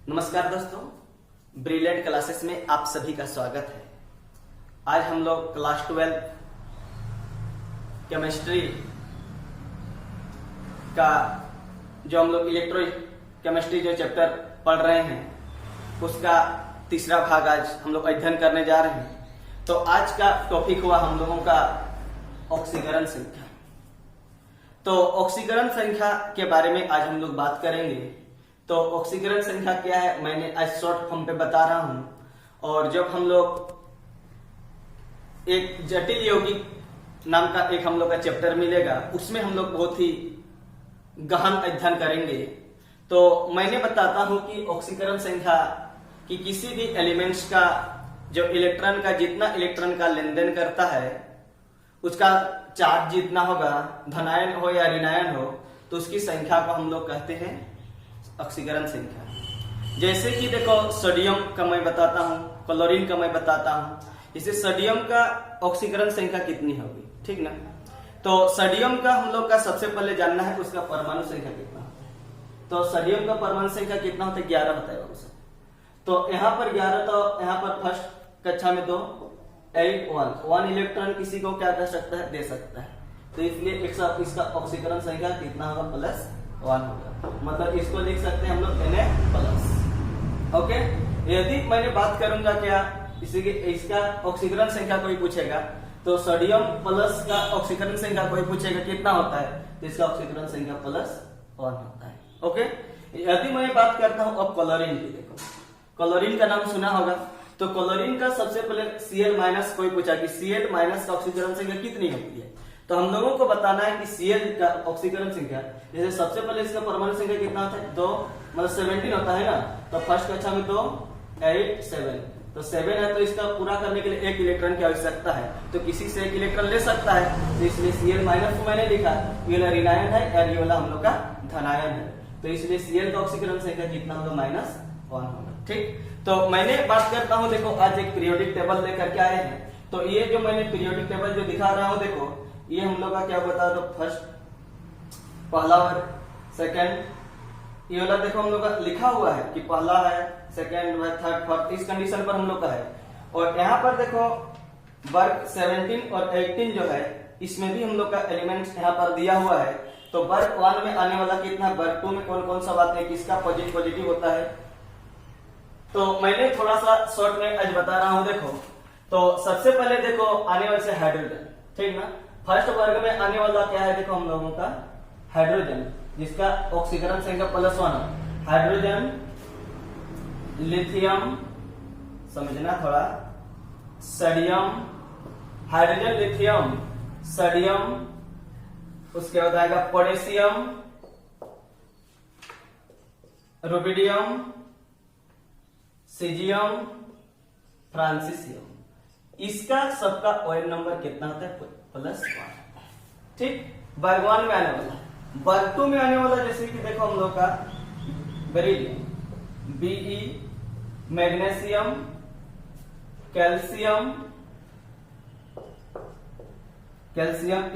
नमस्कार दोस्तों, brilliant classes में आप सभी का स्वागत है। आज हम लोग क्लास 12 केमिस्ट्री का जो हम लोग इलेक्ट्रो केमिस्ट्री जो चैप्टर पढ़ रहे हैं उसका तीसरा भाग आज हम लोग अध्ययन करने जा रहे हैं। तो आज का टॉपिक हुआ हम लोगों का ऑक्सीकरण संख्या। तो ऑक्सीकरण संख्या के बारे में आज हम लोग बात करेंगे। तो ऑक्सीकरण संख्या क्या है मैंने आज शॉर्ट फॉर्म पे बता रहा हूं। और जब हम लोग एक जटिल यौगिक नाम का एक हम लोग का चैप्टर मिलेगा उसमें हम लोग बहुत ही गहन अध्ययन करेंगे। तो मैंने बताता हूं कि ऑक्सीकरण संख्या कि किसी भी एलिमेंट्स का जो इलेक्ट्रॉन का जितना इलेक्ट्रॉन का लेन देन करता है उसका चार्ज जितना होगा, धनायन हो या ऋणायन हो, तो उसकी संख्या को हम लोग कहते हैं ऑक्सीकरण संख्या। जैसे कि देखो सोडियम का मैं बताता हूं, क्लोरीन का मैं बताता हूं। इसे सोडियम का ऑक्सीकरण संख्या कितनी होगी, ठीक ना। तो सोडियम का हम लोग का सबसे पहले जानना है उसका परमाणु संख्या कितना होता है। तो सोडियम का परमाणु संख्या कितना होता है? 11 होता है बाबू। तो यहाँ पर 11, तो यहाँ पर फर्स्ट कक्षा में तो 8 1 इलेक्ट्रॉन किसी को क्या कर सकता है, दे सकता है। तो इसलिए इसका ऑक्सीकरण संख्या कितना होगा? +1 होगा। मतलब इसको लिख सकते हैं हम लोग Na+। ओके, यदि मैंने बात करूंगा क्या इसका ऑक्सीकरण संख्या कोई पूछेगा तो सोडियम प्लस का ऑक्सीकरण संख्या कोई पूछेगा कितना होता है, तो इसका ऑक्सीकरण संख्या +1 होता है। ओके, यदि मैं बात करता हूं अब क्लोरीन की। देखो क्लोरीन का नाम सुना होगा। तो क्लोरीन का सबसे पहले Cl- कोई पूछा कि Cl- का ऑक्सीकरण संख्या कितनी होती है, तो हम लोगों को बताना है कि Cl का ऑक्सीकरण संख्या, जैसे सबसे पहले इसका परमाणु संख्या कितना होता है? 2 मतलब 17 होता है ना। तो फर्स्ट कक्षा में 2 8 7, तो 7 है। तो इसका पूरा करने के लिए 1 इलेक्ट्रॉन की आवश्यकता है, तो किसी से 1 इलेक्ट्रॉन ले सकता है। तो इसलिए Cl- को मैंने लिखा, ये वाला ऋणायन है और ये वाला हम लोग का धनायन है। तो इसलिए Cl का ऑक्सीकरण संख्या कितना होगा? -1 होगा। ठीक, तो मैंने बात करता हूं। देखो आज एक पीरियोडिक टेबल लेकर के आए हैं। तो ये जो मैंने पीरियोडिक टेबल जो दिखा रहा हूं, देखो ये हम लोग का क्या बता दो, फर्स्ट पहला वर्ग, सेकंड, ये वाला देखो हम लोग का लिखा हुआ है कि पहला है, सेकंड है, थर्ड, फोर्थ, इस कंडीशन पर हम लोग का है। और यहाँ पर देखो वर्ग 17 और 18 जो है इसमें भी हम लोग का एलिमेंट्स यहाँ पर दिया हुआ है। तो वर्ग 1 में आने वाला कितना, वर्ग 2 में कौन कौन सा बात है, किसका पॉजिटिव होता है। तो मैंने थोड़ा सा शॉर्ट में आज बता रहा हूं। देखो तो सबसे पहले देखो आने वाले से हाइड्रोजन, ठीक ना। फर्स्ट वर्ग में आने वाला क्या है, देखो हम लोगों का हाइड्रोजन, जिसका ऑक्सीकरण संख्या +1 है। हाइड्रोजन, लिथियम, समझना थोड़ा, सोडियम, हाइड्रोजन, लिथियम, सोडियम, उसके बाद आएगा पोटेशियम, रुबिडियम, सीजियम, फ्रांसिसियम। इसका सबका ओएन नंबर कितना होता है? +1। ठीक, वर्ग 1 में आने वाला। वर्ग 2 में आने वाला जैसे कि देखो हम लोग का beryllium, Be, magnesium, calcium,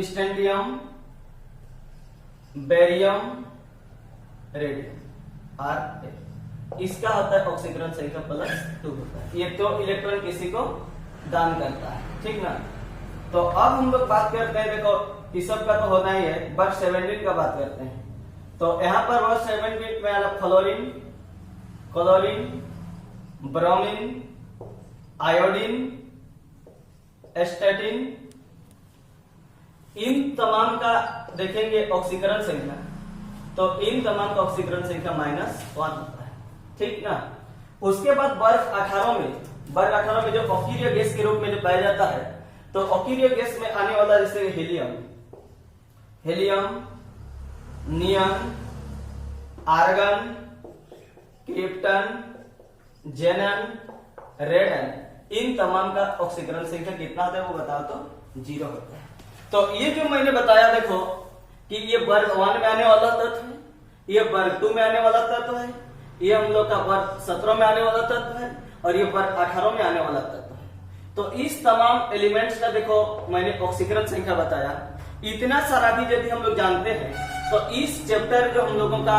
strontium, barium, radium, Ra। इसका होता है ऑक्सीकरण संख्या +2 होता है। ये तो इलेक्ट्रॉन किसी को दान करता है, ठीक ना। तो अब हम लोग बात करते हैं, देखो इस सब का तो होना ही है, वर्ग 17 का बात करते हैं। तो यहाँ पर वर्ग 17 में आना क्लोरीन, ब्रोमीन, आयोडीन, एस्टेटिन, इन तमाम का देखेंगे ऑक्सीकरण संख्या। तो इन तमाम का ऑक्सीकरण संख्या -1 होता है, ठीक ना। उसके बाद वर्ग 18 में जो ऑक्सीरियो गैस के रूप में जो पाया जाता है, तो ऑक्सीरियो गैस में आने वाला जैसे हीलियम, नियन, आर्गन, क्रिप्टन, जेनन, रेडन, इन तमाम का ऑक्सीकरण संख्या कितना होता है वो बताओ तो 0 होता है। तो ये जो मैंने बताया देखो कि ये वर्ग 1 में आने वाला तत्व है, ये वर्ग 2 में आने वाला तत्व है, ये हम लोग का वर्ग 17 में आने वाला तत्व है, और ये वर्ग 18 में आने वाला तत्व है। तो इस तमाम एलिमेंट्स का देखो मैंने ऑक्सीकरण संख्या बताया। इतना सारा भी यदि हम लोग जानते हैं तो इस चैप्टर जो हम लोगों का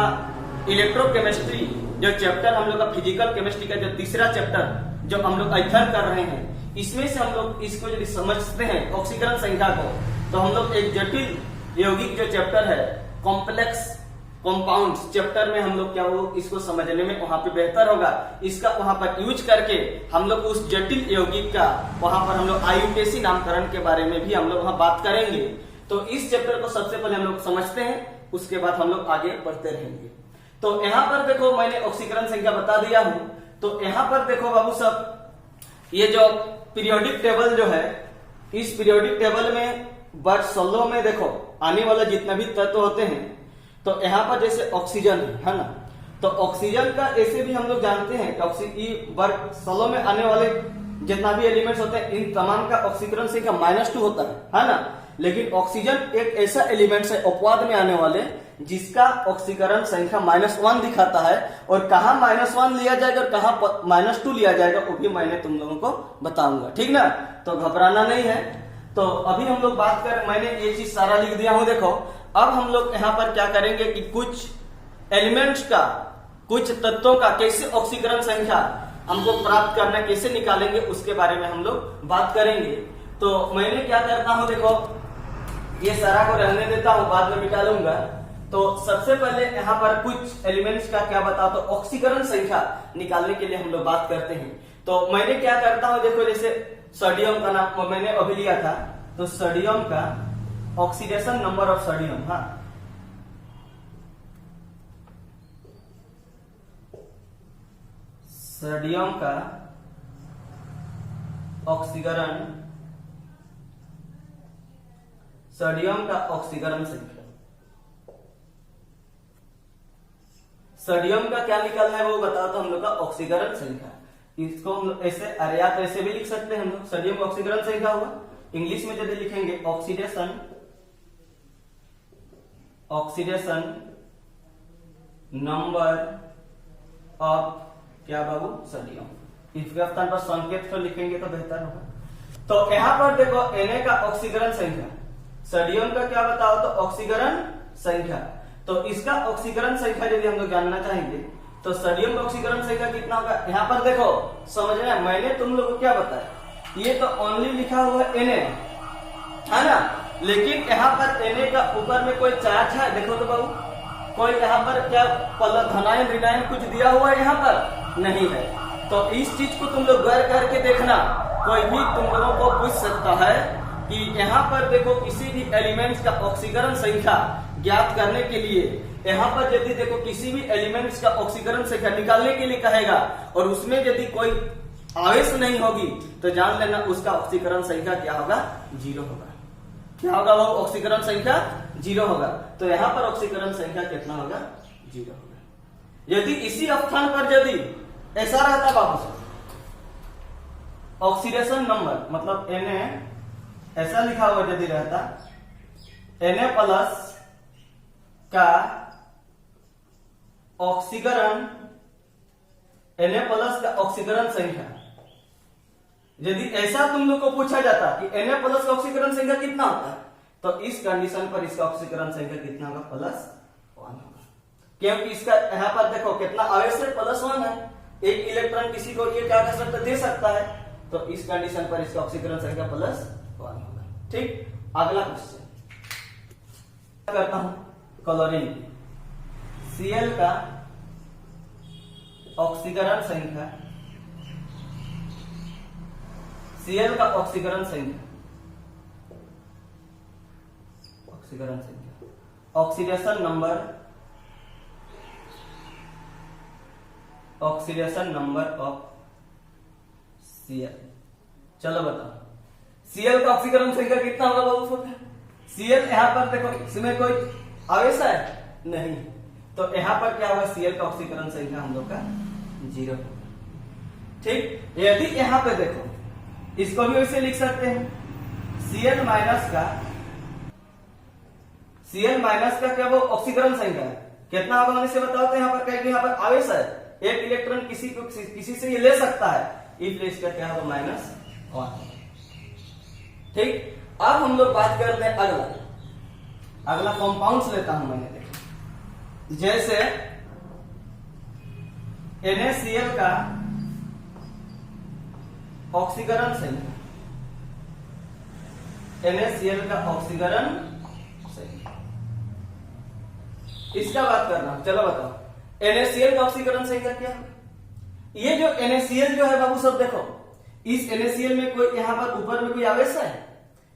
इलेक्ट्रोकेमिस्ट्री जो चैप्टर हम लोग का फिजिकल केमिस्ट्री का जो तीसरा चैप्टर जो हम लोग अध्ययन कर रहे हैं, इसमें से हम लोग इसको यदि समझते हैं ऑक्सीकरण संख्या को, तो हम लोग एक जटिल यौगिक जो चैप्टर है कॉम्प्लेक्स कंपाउंड्स चैप्टर में हम लोग क्या वो इसको समझने में वहां पे बेहतर होगा। इसका वहां पर यूज करके हम लोग उस जटिल यौगिक का वहां पर हम लोग आईयूपीएसी नामकरण के बारे में भी हम लोग वहां बात करेंगे। तो इस चैप्टर को सबसे पहले हम लोग समझते हैं, उसके बाद हम लोग आगे बढ़ते रहेंगे। तो यहाँ पर देखो मैंने ऑक्सीकरण संख्या बता दिया हूं। तो यहाँ पर देखो बाबू सब, ये जो पीरियोडिक टेबल जो है, इस पीरियोडिक टेबल में वर्ग 16 में देखो आने वाला जितना भी तत्व होते हैं, तो यहाँ पर जैसे ऑक्सीजन है ना, तो ऑक्सीजन का ऐसे भी हम लोग जानते हैं कि वर्ग 16 में आने वाले जितना भी एलिमेंट्स होते हैं इन तमाम का ऑक्सीकरण संख्या -2 होता है ना। लेकिन ऑक्सीजन एक ऐसा एलिमेंट है अपवाद में आने वाले जिसका ऑक्सीकरण संख्या -1 दिखाता है, और कहाँ -1 लिया जाएगा और कहाँ -2 लिया जाएगा वो भी मैंने तुम लोगों को बताऊंगा, ठीक ना। तो घबराना नहीं है। तो अभी हम लोग बात कर, मैंने ये चीज सारा लिख दिया हूं देखो। अब हम लोग यहाँ पर क्या करेंगे कि कुछ एलिमेंट्स का, कुछ तत्वों का कैसे ऑक्सीकरण संख्या हमको प्राप्त करना, कैसे निकालेंगे, उसके बारे में हम लोग बात करेंगे। तो मैंने क्या करता हूं देखो, ये सारा को रहने देता हूं, बाद में मिटा लूंगा। तो सबसे पहले यहाँ पर कुछ एलिमेंट्स का क्या बताओ, तो ऑक्सीकरण संख्या निकालने के लिए हम लोग बात करते हैं। तो मैंने क्या करता हूं देखो, जैसे सोडियम का नाम मैंने अभी लिया था, तो सोडियम का ऑक्सीडेशन नंबर ऑफ सोडियम, हाँ, सोडियम का ऑक्सीकरण, सोडियम का ऑक्सीकरण संख्या, सोडियम का क्या निकालना है वो बताओ, तो हम लोग का ऑक्सीकरण संख्या, इसको हम लोग ऐसे या तो ऐसे भी लिख सकते हैं हम लोग, सोडियम का ऑक्सीकरण संख्या हुआ। इंग्लिश में यदि लिखेंगे ऑक्सीडेशन नंबर ऑफ क्या बाबू, सोडियम, इसके स्थान पर संकेत तो लिखेंगे तो बेहतर होगा। तो यहाँ पर देखो Na का ऑक्सीकरण संख्या, सोडियम का क्या बताओ, तो ऑक्सीकरण संख्या। तो इसका ऑक्सीकरण संख्या यदि हम लोग जानना चाहेंगे तो सोडियम का ऑक्सीकरण संख्या कितना होगा। यहाँ पर देखो समझना, मैंने तुम लोग को क्या बताया, ये तो ओनली लिखा हुआ है Na, है ना, लेकिन यहाँ पर Na का ऊपर में कोई चार्ज है, देखो तो बाबू, कोई यहाँ पर क्या धनायन ऋणायन कुछ दिया हुआ है, यहाँ पर नहीं है। तो इस चीज को तुम लोग गौर करके देखना, कोई भी तुम लोगों को पूछ सकता है कि यहाँ पर देखो किसी भी एलिमेंट्स का ऑक्सीकरण संख्या ज्ञात करने के लिए, यहाँ पर यदि देखो किसी भी एलिमेंट्स का ऑक्सीकरण संख्या निकालने के लिए कहेगा और उसमें यदि कोई आवेश नहीं होगी तो जान लेना उसका ऑक्सीकरण संख्या क्या होगा, 0 होगा। क्या होगा वो, ऑक्सीकरण संख्या 0 होगा। तो यहाँ पर ऑक्सीकरण संख्या कितना होगा, 0 होगा। यदि इसी स्थान पर यदि ऐसा रहता बाबू, ऑक्सीडेशन नंबर मतलब Na ऐसा लिखा हुआ यदि रहता, Na प्लस का ऑक्सीकरण, Na प्लस का ऑक्सीकरण संख्या, यदि ऐसा तुम लोग को पूछा जाता कि Na प्लस का ऑक्सीकरण संख्या कितना होता है, तो इस कंडीशन पर इसका ऑक्सीकरण संख्या कितना होगा, +1 होगा। क्योंकि इसका यहाँ पर देखो कितना आवेश है, +1 है, एक इलेक्ट्रॉन किसी को ये क्या कर सकता, दे सकता है। तो इस कंडीशन पर इसका ऑक्सीकरण संख्या +1 होगा। ठीक, अगला क्वेश्चन करता हूं, क्लोरीन Cl का ऑक्सीकरण संख्या, Cl का ऑक्सीकरण संख्या, ऑक्सीडेशन नंबर ऑफ Cl। चलो बताओ Cl का ऑक्सीकरण संख्या कितना होगा बाबू। Cl यहाँ पर देखो इसमें कोई आवेश है नहीं, तो यहाँ पर क्या होगा, Cl का ऑक्सीकरण संख्या हम लोग का 0 होगा। ठीक, यदि यहाँ पे देखो इसको भी वैसे लिख सकते हैं, Cl माइनस का क्या वो ऑक्सीकरण संख्या है, कितना होगा से बताओ। तो यहाँ पर कहेंगे यहाँ पर आवेश है, एक इलेक्ट्रॉन किसी से ये ले सकता है, इसलिए इसका क्या होगा, -1। ठीक, अब हम लोग बात करते हैं अगला कंपाउंड्स लेता हूं मैंने, देखो जैसे NaCl का ऑक्सीकरण संख्या, NaCl का ऑक्सीकरण संख्या, इसका बात करना। चलो बताओ NaCl का ऑक्सीकरण संख्या क्या है? ये जो NaCl जो है बाबू सब देखो, इस NaCl में कोई यहां पर ऊपर में कोई आवेश है?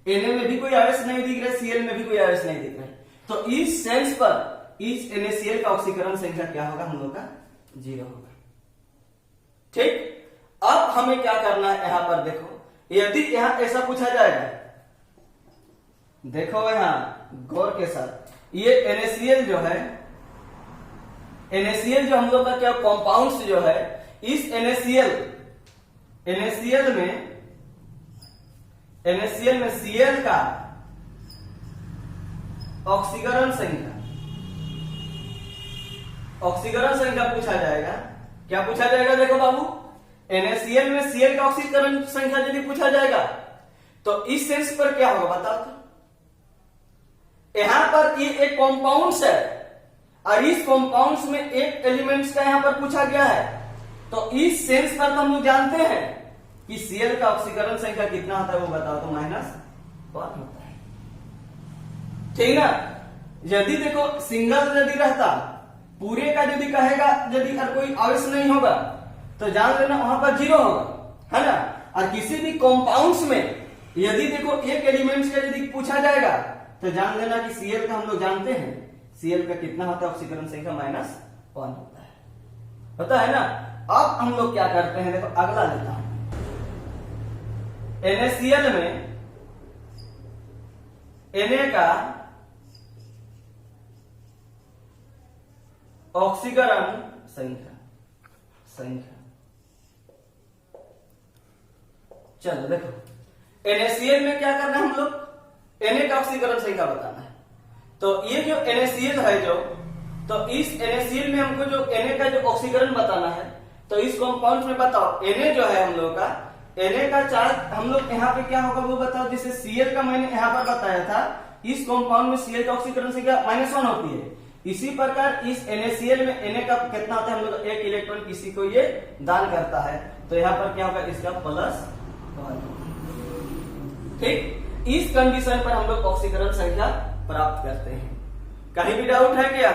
Na में भी कोई आवेश नहीं दिख रहा है, Cl में भी कोई आवेश नहीं दिख रहा है। तो इस सेंस पर इस NaCl का ऑक्सीकरण संख्या क्या होगा? हम लोग का 0 होगा। ठीक, अब हमें क्या करना है? यहां पर देखो, यदि यहां ऐसा पूछा जाएगा, देखो यहां गौर के साथ, ये NaCl जो है, NaCl जो हम लोग का क्या कंपाउंड्स जो है, इस NaCl में Cl का ऑक्सीकरण संख्या पूछा जाएगा। क्या पूछा जाएगा? देखो बाबू, NaCl में Cl का ऑक्सीकरण संख्या यदि पूछा जाएगा तो इस सेंस पर क्या होगा बताओ तो? यहां पर ये एक कंपाउंड्स है और इस कंपाउंड्स में एक एलिमेंट्स का यहां पर पूछा गया है, तो इस सेंस पर तो हम लोग जानते हैं कि Cl का ऑक्सीकरण संख्या कितना होता है, वो बताओ तो -1 होता है। ठीक ना? यदि देखो सिंगल यदि रहता, पूरे का यदि कहेगा, यदि कोई आवेश नहीं होगा तो जान लेना वहां पर 0 होगा, है ना? और किसी भी कंपाउंड्स में यदि देखो एक एलिमेंट्स का यदि पूछा जाएगा तो जान लेना कि Cl का हम लोग जानते हैं, Cl का कितना होता है ऑक्सीकरण संख्या? -1 होता है ना? अब हम लोग क्या करते हैं, देखो अगला लेता हूं। NaCl में Na का ऑक्सीकरण संख्या चलो देखो, NaCl में क्या करना है हम लोग? Na का ऑक्सीकरण संख्या बताना है। तो ये जो NaCl है जो, तो इस NaCl में हमको जो Na का जो ऑक्सीकरण बताना है, तो इस कंपाउंड में बताओ Na जो है हम लोग का, Na का चार्ज हम लोग यहाँ पे क्या होगा वो बताओ। जैसे Cl का मैंने यहाँ पर बताया था, इस कंपाउंड में Cl का ऑक्सीकरण संख्या -1 होती है। इसी प्रकार इस NaCl में Na का कितना होता है? हम लोग एक इलेक्ट्रॉन किसी को ये दान करता है, तो यहाँ पर क्या होगा? इसका +1। ठीक, इस कंडीशन पर हम लोग ऑक्सीकरण संख्या प्राप्त करते हैं। कहीं भी डाउट है क्या?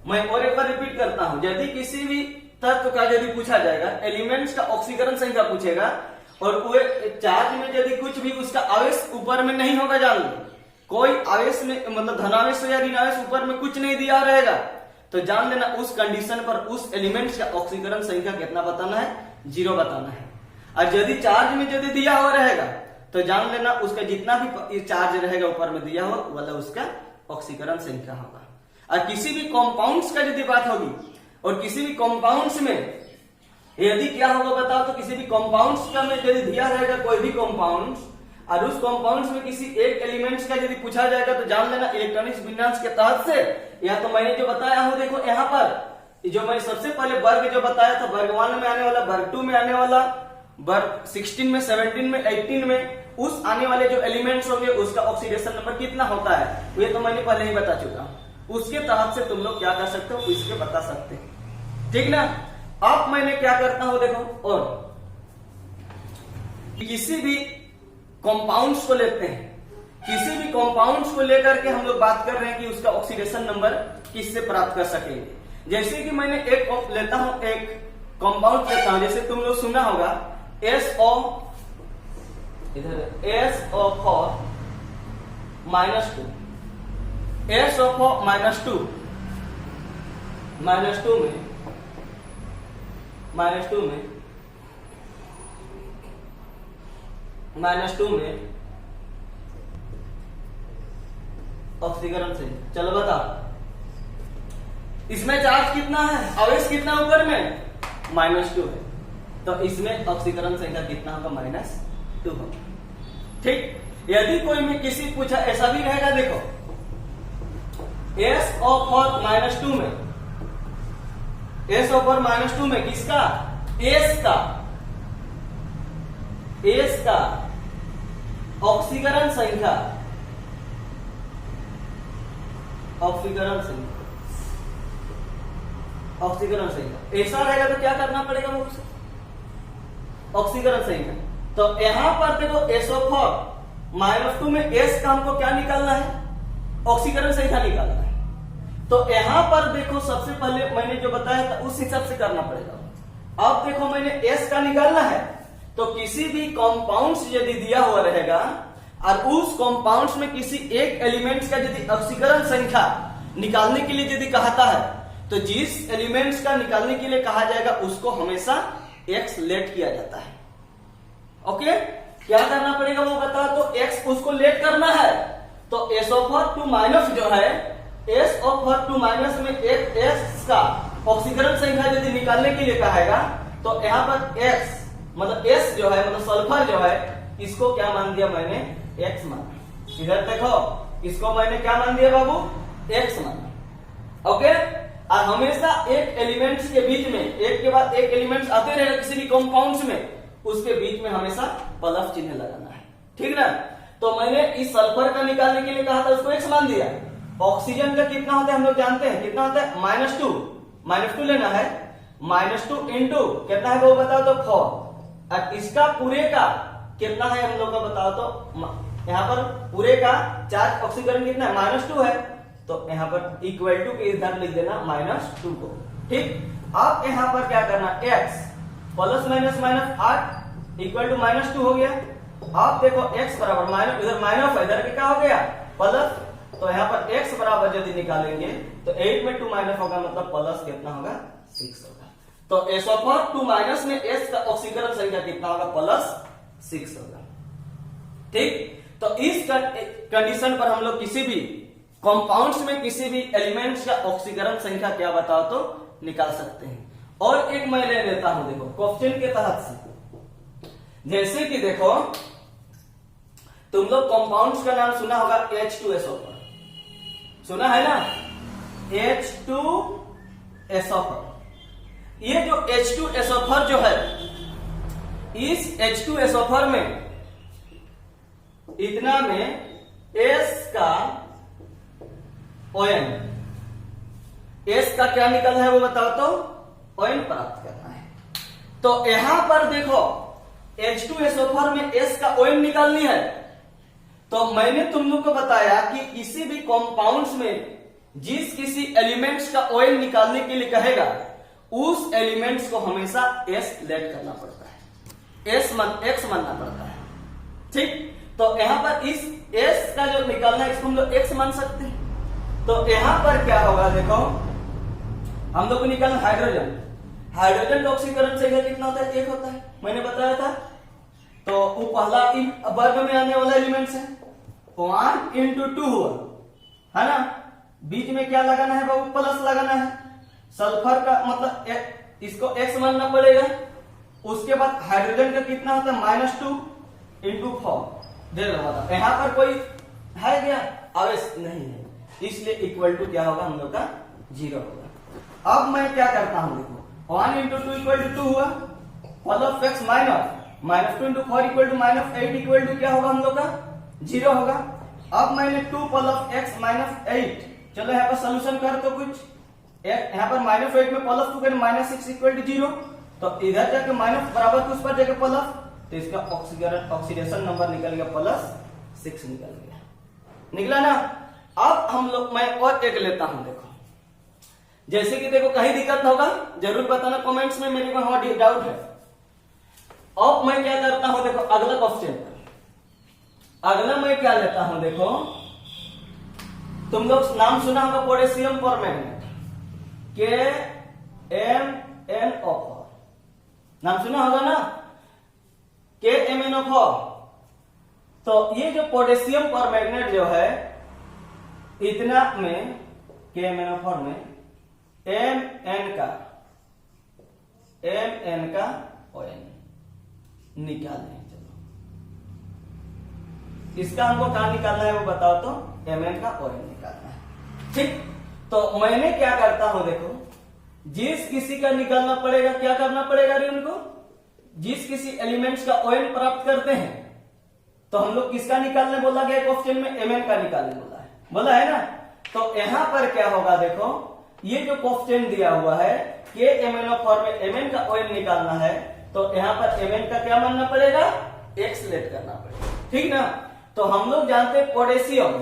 मैं और एक बार रिपीट करता हूं, यदि किसी भी तत्व का यदि पूछा जाएगा, एलिमेंट्स का ऑक्सीकरण संख्या पूछेगा और वो चार्ज में यदि कुछ भी उसका आवेश ऊपर में नहीं होगा, जान लो कोई आवेश में मतलब धनावेश या ऋणावेश ऊपर में कुछ नहीं दिया रहेगा, तो जान लेना उस कंडीशन पर उस एलिमेंट्स का ऑक्सीकरण संख्या कितना बताना है? 0 बताना है। और यदि चार्ज में यदि दिया हुआ रहेगा तो जान लेना उसका जितना भी चार्ज रहेगा ऊपर में दिया हुआ वाला उसका ऑक्सीकरण संख्या होगा। और किसी भी कंपाउंड्स का यदि बात होगी और किसी भी कंपाउंड्स में यदि क्या होगा बताओ तो, किसी भी कंपाउंड्स का में यदि दिया रहेगा कोई भी कंपाउंड्स और उस कंपाउंड्स में किसी एक एलिमेंट्स का यदि पूछा जाएगा तो जान लेना इलेक्ट्रॉनिक्स विन्यास के तहत से, या तो मैंने जो बताया हूं देखो यहाँ पर जो मैंने सबसे पहले वर्ग जो बताया था, वर्ग 1 में आने वाला, वर्ग 2 में आने वाला, वर्ग 16 में, 17 में, 18 में उस आने वाले जो एलिमेंट्स होंगे उसका ऑक्सीडेशन नंबर कितना होता है, ये तो मैंने पहले ही बता चुका हूं। उसके तहत से तुम लोग क्या कर सकते हो, इसके बता सकते हो। ठीक ना? अब मैंने क्या करता हूं देखो, और किसी भी कंपाउंड्स को लेते हैं, किसी भी कंपाउंड्स को लेकर के हम लोग बात कर रहे हैं कि उसका ऑक्सीडेशन नंबर किससे प्राप्त कर सकेंगे। जैसे कि मैंने एक लेता हूं, एक कंपाउंड लेता हूं, जैसे तुम लोग सुना होगा SO, इधर SO4 -2, SO4 -2 में ऑक्सीकरण से, चलो बताओ इसमें चार्ज कितना है, आवेश कितना ऊपर में? -2 है, तो इसमें ऑक्सीकरण संख्या कितना होगा? -2 होगा। ठीक, यदि कोई में किसी पूछा ऐसा भी रहेगा, देखो SO4 -2 में, SO4 -2 में किसका? S का ऑक्सीकरण संख्या ऑक्सीकरण संख्या ऐसा रहेगा तो क्या करना पड़ेगा वो उसे ऑक्सीकरण संख्या। तो यहां पर देखो SO4 -2 में S का हमको क्या निकालना है, ऑक्सीकरण संख्या निकालना है। तो यहां पर देखो सबसे पहले मैंने जो बताया था उस हिसाब से करना पड़ेगा। अब देखो मैंने S का निकालना है तो किसी भी कंपाउंड्स यदि दिया हुआ रहेगा और उस कंपाउंड्स में किसी एक एलिमेंट्स का यदि ऑक्सीकरण संख्या निकालने के लिए यदि कहता है तो जिस एलिमेंट्स का निकालने के लिए कहा जाएगा उसको हमेशा X लेट किया जाता है। ओके, क्या करना पड़ेगा वो बता, तो X उसको लेट करना है। तो SO4 जो है SO4 में एक S का ऑक्सीकरण संख्या यदि निकालने के लिए कहेगा तो यहाँ पर X मतलब S जो है मतलब सल्फर जो है इसको क्या मान दिया मैंने, X माना। इधर देखो इसको मैंने क्या मान दिया बाबू, X माना। ओके, और हमेशा एक एलिमेंट्स के बीच में एक के बाद एक एलिमेंट्स आते रहेगा किसी भी कंपाउंड्स में, उसके बीच में हमेशा प्लस चिन्ह लगाना है, ठीक ना। तो मैंने इस सल्फर का निकालने के लिए कहा था उसको X मान दिया। ऑक्सीजन का कितना होता है हम लोग जानते हैं, कितना होता है -2 लेना है। -2 इंटू कितना है वो बताओ तो 4, और इसका पूरे का कितना है हम लोग का बताओ तो, यहाँ पर पूरे का चार्ज ऑक्सीकरण कितना है -2 है, तो यहाँ पर इक्वल टू के इधर लिख देना -2 को, ठीक। अब यहाँ पर क्या करना, x plus minus 8 equal to -2 हो गया। अब देखो x बराबर माइनस, इधर माइनस है इधर क्या हो गया प्लस, तो यहाँ पर x बराबर यदि निकालेंगे तो 8 में 2 माइनस होगा मतलब प्लस कितना होगा 6 होगा। तो SO4 में S का ऑक्सीकरण संख्या कितना होगा, +6 होगा, ठीक। तो इस कंडीशन पर हम लोग किसी भी कंपाउंड्स में किसी भी एलिमेंट्स का ऑक्सीकरण संख्या क्या बताओ तो निकाल सकते हैं। और एक मैं ले लेता हूं देखो क्वेश्चन के तहत से, जैसे कि देखो तुम लोग कंपाउंड्स का नाम सुना होगा H2SO4, सुना है ना, H2SO4। ये जो H2SO4 जो है, इस H2SO4 में इतना में S का ON, S का क्या निकलना है वो बताओ तो, ON प्राप्त करना है। तो यहां पर देखो H2SO4 में S का ON निकालनी है। तो मैंने तुम लोग को बताया कि किसी भी कंपाउंड्स में जिस किसी एलिमेंट्स का ON निकालने के लिए कहेगा उस एलिमेंट्स को हमेशा S लेट करना पड़ता है, X मानना पड़ता है, ठीक। तो यहां पर इस S का जो निकालना है इसको हम लोग X मान सकते हैं। तो यहां पर क्या होगा देखो, हम लोग को निकालना हाइड्रोजन का ऑक्सीकरण संख्या कितना होता है, 1 होता है, मैंने बताया था। तो वो पहला वर्ग में आने वाला एलिमेंट्स है, 1 into 2 हुआ है ना, बीच में क्या लगाना है बाबू, प्लस लगाना है। सल्फर का मतलब इसको X मानना पड़ेगा। उसके बाद हाइड्रोजन का कितना होता है, -2 into 4 दे रहा। यहां पर कोई है क्या, आवेश नहीं है, इसलिए इक्वल टू क्या होगा हम लोग का 0 होगा। अब मैं क्या करता हूं देखो, 1 into 2 इक्वल टू 2 हुआ, plus x -2 into 4 equal to -8 equal to क्या होगा हम लोग का 0 होगा। अब मैंने 2 प्लस x -8, चलो यहाँ पर सोल्यूशन कर तो कुछ, यहाँ पर -8 में +2 करें -6 इक्वल टू 0, तो इधर जाके माइनस बराबर कुछ पर जाके प्लस, तो इसका ऑक्सीडेशन नंबर निकल गया +6 निकल गया, निकला ना। अब हम लोग मैं और एक लेता हूं देखो, जैसे कि देखो कहीं दिक्कत होगा जरूर बताना कमेंट्स में, मेरे को वहां डाउट है। अब मैं क्या करता हूं देखो, अगला क्वेश्चन, अगला मैं क्या लेता हूं देखो, तुम लोग नाम सुना होगा पोटेशियम परमैंगनेट, KMnO4, नाम सुना होगा ना, KMnO4। तो ये जो पोटेशियम परमैंगनेट जो है इतना में KMnO4 में Mn का ON निकालें। चलो इसका हमको कहां निकालना है वो बताओ तो, Mn का ON निकालना है, ठीक। तो मैंने क्या करता हूं देखो, जिस किसी का निकालना पड़ेगा क्या करना पड़ेगा रे उनको, जिस किसी एलिमेंट्स का ON प्राप्त करते हैं तो हम लोग किसका निकालने बोला गया क्वेश्चन में, Mn का निकालने बोला है ना। तो यहां पर क्या होगा देखो, ये जो क्वेश्चन दिया हुआ है के एमिनोफॉर में Mn का ON निकालना है तो यहाँ पर Mn का क्या मानना पड़ेगा, X लेट करना पड़ेगा, ठीक ना। तो हम लोग जानते हैं पोटेशियम,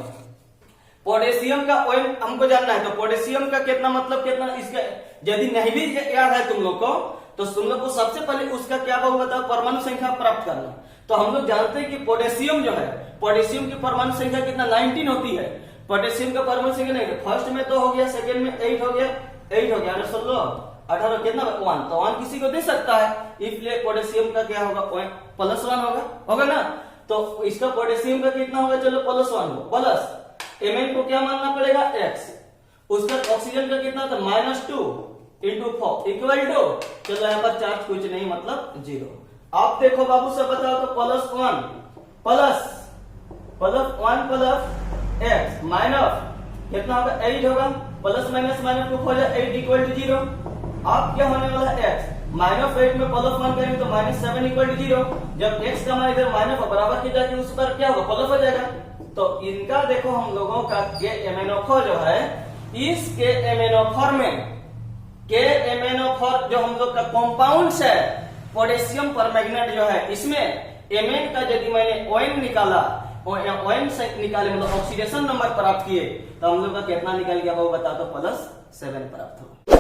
पोटेशियम का ON हमको जानना है, तो पोटेशियम का कितना मतलब कितना, इसका यदि नहीं भी याद है तुम लोग को तो तुम लोग को सबसे पहले उसका क्या बहु बताओ, परमाणु संख्या प्राप्त करना। तो हम लोग जानते हैं कि पोटेशियम जो है, पोटेशियम की परमाणु संख्या कितना 19 होती है। पोटेशियम का परमाणु संख्या नहीं, फर्स्ट में तो हो गया, सेकंड में 8 हो गया, 8 हो गया 16 18 कितना 1, तो 1 किसी को दे सकता है, इसलिए पोटेशियम का क्या होगा +1 होगा ना। तो इसका पोटेशियम का कितना होगा, चलो +1 हो, प्लस Mn को क्या मानना पड़ेगा X, उसका ऑक्सीजन का कितना था -2 × 4 इक्वल टू, चलो यहाँ पर चार्ज कुछ नहीं मतलब 0। आप देखो बाबू सब बताओ तो +1 प्लस X माइनस कितना होगा 8 होगा, प्लस माइनस माइनस 2 हो जाए 8 इक्वल टू 0। अब क्या होने वाला है X, -8 में +1 करेंगे तो -7 इक्वल टू 0। जब X का मान इधर माइनस बराबर की जाके उस पर क्या होगा प्लस हो जाएगा। तो इनका देखो हम लोगों का के एमिनोफॉर जो है, इस के एमिनोफॉर में के एमिनोफॉर जो हम लोग का कॉम्पाउंड्स है पोटेशियम परमैंगनेट जो है, इसमें Mn का यदि मैंने ON निकाला, ON से निकाले मतलब ऑक्सीडेशन नंबर प्राप्त किए, तो हम लोग का कितना निकल गया वो बता दो, +7 प्राप्त होगा।